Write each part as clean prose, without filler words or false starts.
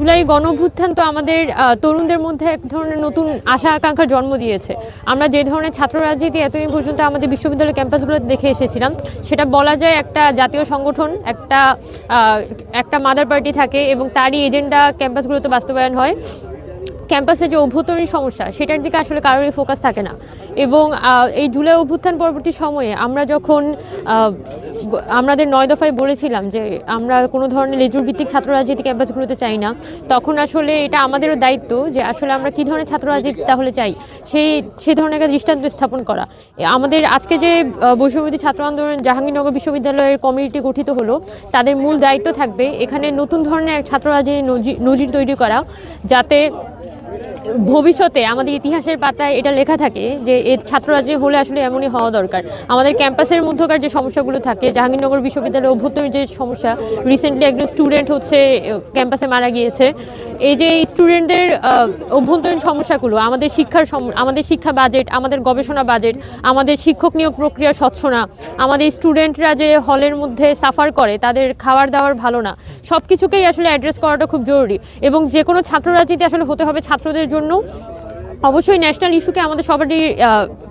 জুলাই গণঅভ্যুত্থান তো আমাদের তরুণদের মধ্যে এক ধরনের নতুন আশা আকাঙ্ক্ষার জন্ম দিয়েছে। আমরা যে ধরনের ছাত্র রাজনীতি এতদিন পর্যন্ত আমাদের বিশ্ববিদ্যালয় ক্যাম্পাসগুলোতে দেখে এসেছিলাম, সেটা বলা যায় একটা জাতীয় সংগঠন, একটা মাদার পার্টি থাকে এবং তারই এজেন্ডা ক্যাম্পাসগুলোতে বাস্তবায়ন হয়। ক্যাম্পাসে যে অভ্যন্তরীণ সমস্যা, সেটার দিকে আসলে কারোরই ফোকাস থাকে না। এবং এই জুলাই অভ্যুত্থান পরবর্তী সময়ে আমরা যখন আমাদের 9 দফায় বলেছিলাম যে আমরা কোনো ধরনের লেজুর ভিত্তিক ছাত্র রাজনীতি ক্যাম্পাসগুলোতে চাই না, তখন আসলে এটা আমাদেরও দায়িত্ব যে আসলে আমরা কী ধরনের ছাত্র রাজনীতি তাহলে চাই, সেই ধরনের একটা দৃষ্টান্ত স্থাপন করা। আমাদের আজকে যে বৈষম্যবিরোধী ছাত্র আন্দোলন জাহাঙ্গীরনগর বিশ্ববিদ্যালয়ের কমিটি গঠিত হলো, তাদের মূল দায়িত্ব থাকবে এখানে নতুন ধরনের এক ছাত্র রাজনীতি নজির তৈরি করা, যাতে ভবিষ্যতে আমাদের ইতিহাসের পাতায় এটা লেখা থাকে যে এই ছাত্র রাজনীতি হলে আসলে এমনই হওয়া দরকার। আমাদের ক্যাম্পাসের মধ্যকার যে সমস্যাগুলো থাকে, জাহাঙ্গীরনগর বিশ্ববিদ্যালয়ের অভ্যন্তরীণ যে সমস্যা, রিসেন্টলি একজন স্টুডেন্ট ক্যাম্পাসে মারা গিয়েছে, এই যে স্টুডেন্টদের অভ্যন্তরীণ সমস্যাগুলো, আমাদের শিক্ষা বাজেট, আমাদের গবেষণা বাজেট, আমাদের শিক্ষক নিয়োগ প্রক্রিয়া স্বচ্ছ না, আমাদের স্টুডেন্টরা যে হলের মধ্যে সাফার করে, তাদের খাবার দাবার ভালো না, সব কিছুকেই আসলে অ্যাড্রেস করাটা খুব জরুরি। এবং যে কোনো ছাত্র রাজনীতি আসলে হতে হবে ছাত্রদের জন্য। অবশ্যই ন্যাশনাল ইস্যুকে আমাদের সবারই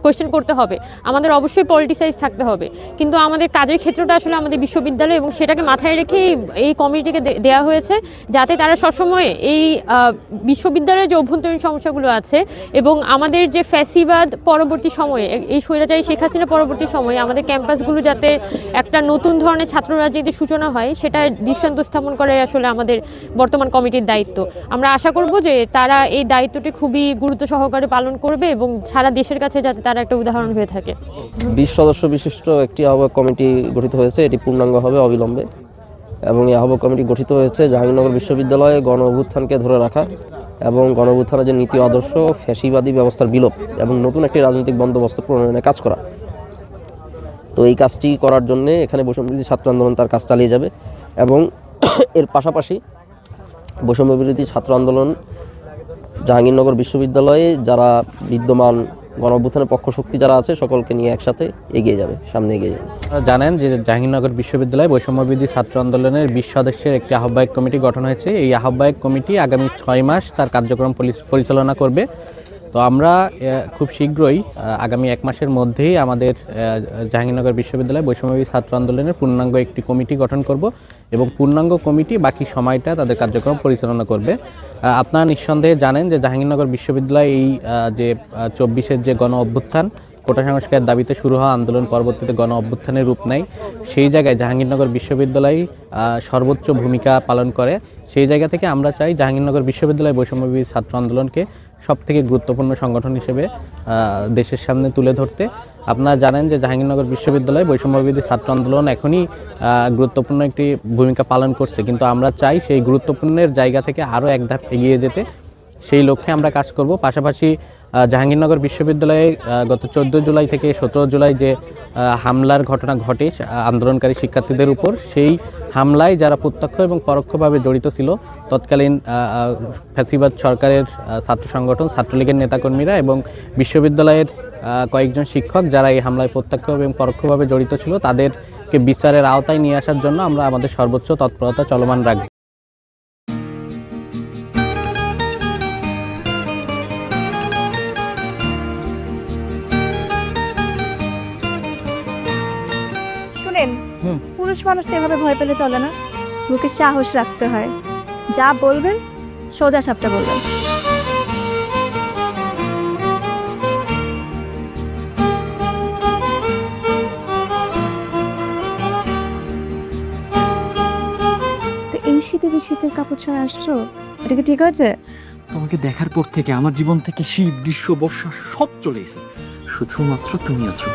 কোয়েশ্চেন করতে হবে, আমাদের অবশ্যই পলিটিসাইজ থাকতে হবে, কিন্তু আমাদের কাজের ক্ষেত্রটা আসলে আমাদের বিশ্ববিদ্যালয়, এবং সেটাকে মাথায় রেখে এই কমিটিকে দেওয়া হয়েছে যাতে তারা সবসময় এই বিশ্ববিদ্যালয়ের যে অভ্যন্তরীণ সমস্যাগুলো আছে এবং আমাদের যে ফ্যাসিবাদ পরবর্তী সময়ে, এই স্বৈরাচারী শেখ হাসিনা পরবর্তী সময়ে আমাদের ক্যাম্পাসগুলো যাতে একটা নতুন ধরনের ছাত্র রাজনীতির সূচনা হয়, সেটা দৃষ্টান্ত স্থাপন করাই আসলে আমাদের বর্তমান কমিটির দায়িত্ব। আমরা আশা করব যে তারা এই দায়িত্বটি খুবই গুরুত্ব সহকারে পালন করবে এবং সারা দেশের কাছে যাতে তারা একটা উদাহরণ হয়ে থাকে। 20 সদস্য বিশিষ্ট একটি আহ্বায়ক কমিটি গঠিত হয়েছে, এটি পূর্ণাঙ্গ হবে অবিলম্বে। এবং এই আহ্বায়ক কমিটি গঠিত হয়েছে জাহাঙ্গীরনগর বিশ্ববিদ্যালয়ে গণ অভ্যুত্থানকে ধরে রাখা এবং গণ অভ্যুত্থানের যে নীতি আদর্শ, ফ্যাসিবাদী ব্যবস্থার বিলোপ এবং নতুন একটি রাজনৈতিক বন্দোবস্ত প্রণয়নে কাজ করা। তো এই কাজটি করার জন্য এখানে বৈষম্যবিরোধী ছাত্র আন্দোলন তার কাজ চালিয়ে যাবে এবং এর পাশাপাশি বৈষম্যবিরোধী ছাত্র আন্দোলন জাহাঙ্গীরনগর বিশ্ববিদ্যালয়ে যারা বিদ্যমান গণ অভ্যুত্থানের পক্ষশক্তি যারা আছে, সকলকে নিয়ে একসাথে সামনে এগিয়ে যাবে। জানেন যে জাহাঙ্গীরনগর বিশ্ববিদ্যালয়ে বৈষম্যবিরোধী ছাত্র আন্দোলনের 20 সদস্যের একটি আহ্বায়ক কমিটি গঠন হয়েছে। এই আহ্বায়ক কমিটি আগামী 6 মাস তার কার্যক্রম পরিচালনা করবে। তো আমরা খুব শীঘ্রই আগামী 1 মাসের মধ্যেই আমাদের জাহাঙ্গীরনগর বিশ্ববিদ্যালয়ে বৈষম্যবিরোধী ছাত্র আন্দোলনের পূর্ণাঙ্গ একটি কমিটি গঠন করব এবং পূর্ণাঙ্গ কমিটি বাকি সময়টা তাদের কার্যক্রম পরিচালনা করবে। আপনারা নিঃসন্দেহে জানেন যে জাহাঙ্গীরনগর বিশ্ববিদ্যালয়ে এই যে 24-এর যে গণ অভ্যুত্থান, কোটা সংস্কারের দাবিতে শুরু হওয়া আন্দোলন পরবর্তীতে গণ অভ্যুত্থানের রূপ নেয়, সেই জায়গায় জাহাঙ্গীরনগর বিশ্ববিদ্যালয় সর্বোচ্চ ভূমিকা পালন করে। সেই জায়গা থেকে আমরা চাই জাহাঙ্গীরনগর বিশ্ববিদ্যালয় বৈষম্যবিরোধী ছাত্র আন্দোলনকে সবথেকে গুরুত্বপূর্ণ সংগঠন হিসেবে দেশের সামনে তুলে ধরতে। আপনারা জানেন যে জাহাঙ্গীরনগর বিশ্ববিদ্যালয় বৈষম্যবিরোধী ছাত্র আন্দোলন এখনই গুরুত্বপূর্ণ একটি ভূমিকা পালন করছে, কিন্তু আমরা চাই সেই গুরুত্বপূর্ণের জায়গা থেকে আরও এক ধাপ এগিয়ে যেতে। সেই লক্ষ্যে আমরা কাজ করব। পাশাপাশি জাহাঙ্গীরনগর বিশ্ববিদ্যালয়ে গত 14 জুলাই থেকে 17 জুলাই যে হামলার ঘটনা ঘটে আন্দোলনকারী শিক্ষার্থীদের উপর, সেই হামলায় যারা প্রত্যক্ষ এবং পরোক্ষভাবে জড়িত ছিল তৎকালীন ফ্যাসিবাদ সরকারের ছাত্র সংগঠন, ছাত্রলীগের নেতাকর্মীরা এবং বিশ্ববিদ্যালয়ের কয়েকজন শিক্ষক যারা এই হামলায় প্রত্যক্ষ এবং পরোক্ষভাবে জড়িত ছিল, তাদেরকে বিচারের আওতায় নিয়ে আসার জন্য আমরা আমাদের সর্বোচ্চ তৎপরতা চলমান রাখব। পুরুষ মানুষ তো এভাবে ভয় পেলে চলে না, মুখে সাহস রাখতে হয়। যা বলবেন সোজা সাপটা বলবেন। তো এই শীতে যে শীতের কাপড় ছাড়া আসছো, এটা কি ঠিক আছে? তোমাকে দেখার পর থেকে আমার জীবন থেকে শীত, গ্রীষ্ম, বর্ষা সব চলে এসেছে, শুধুমাত্র তুমি আছো।